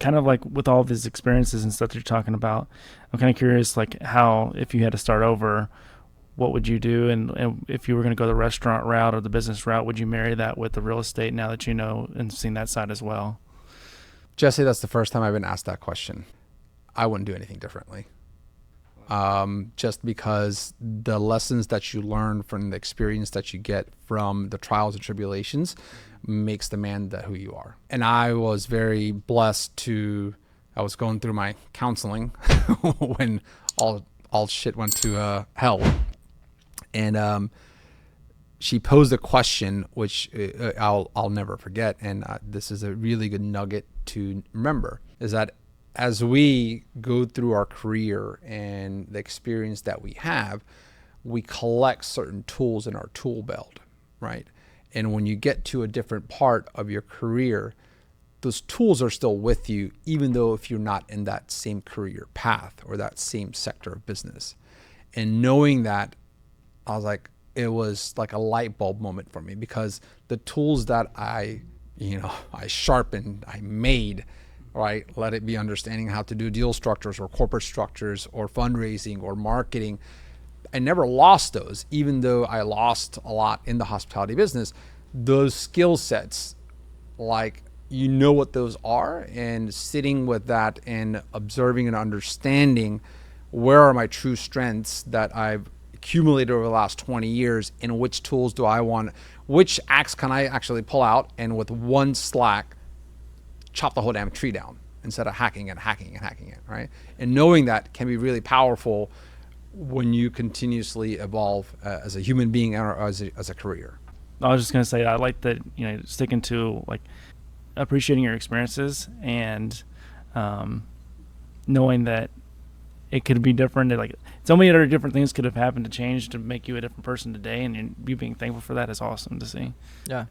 kind of like with all of these experiences and stuff that you're talking about, I'm kind of curious, like how, if you had to start over, what would you do? And if you were going to go the restaurant route or the business route, would you marry that with the real estate now that you know and seen that side as well? Jesse, that's the first time I've been asked that question. I wouldn't do anything differently. Just because the lessons that you learn from the experience that you get from the trials and tribulations makes the man that who you are. And I was very blessed I was going through my counseling when all shit went to hell. And she posed a question, which I'll never forget. And this is a really good nugget to remember, is that as we go through our career and the experience that we have, we collect certain tools in our tool belt, right? And when you get to a different part of your career, those tools are still with you, even though if you're not in that same career path or that same sector of business. And knowing that, I was like, it was like a light bulb moment for me, because the tools that I sharpened, I made, right? Let it be understanding how to do deal structures or corporate structures or fundraising or marketing. I never lost those, even though I lost a lot in the hospitality business. Those skill sets, like, you know what those are, and sitting with that and observing and understanding where are my true strengths that I've accumulated over the last 20 years, and which tools do I want, which axe can I actually pull out and with one slack chop the whole damn tree down instead of hacking it, right? And knowing that can be really powerful when you continuously evolve as a human being or as a career. I was just going to say, I like that, sticking to like appreciating your experiences and knowing that it could be different. Like, so many other different things could have happened to change to make you a different person today, and you being thankful for that is awesome to see. Yeah,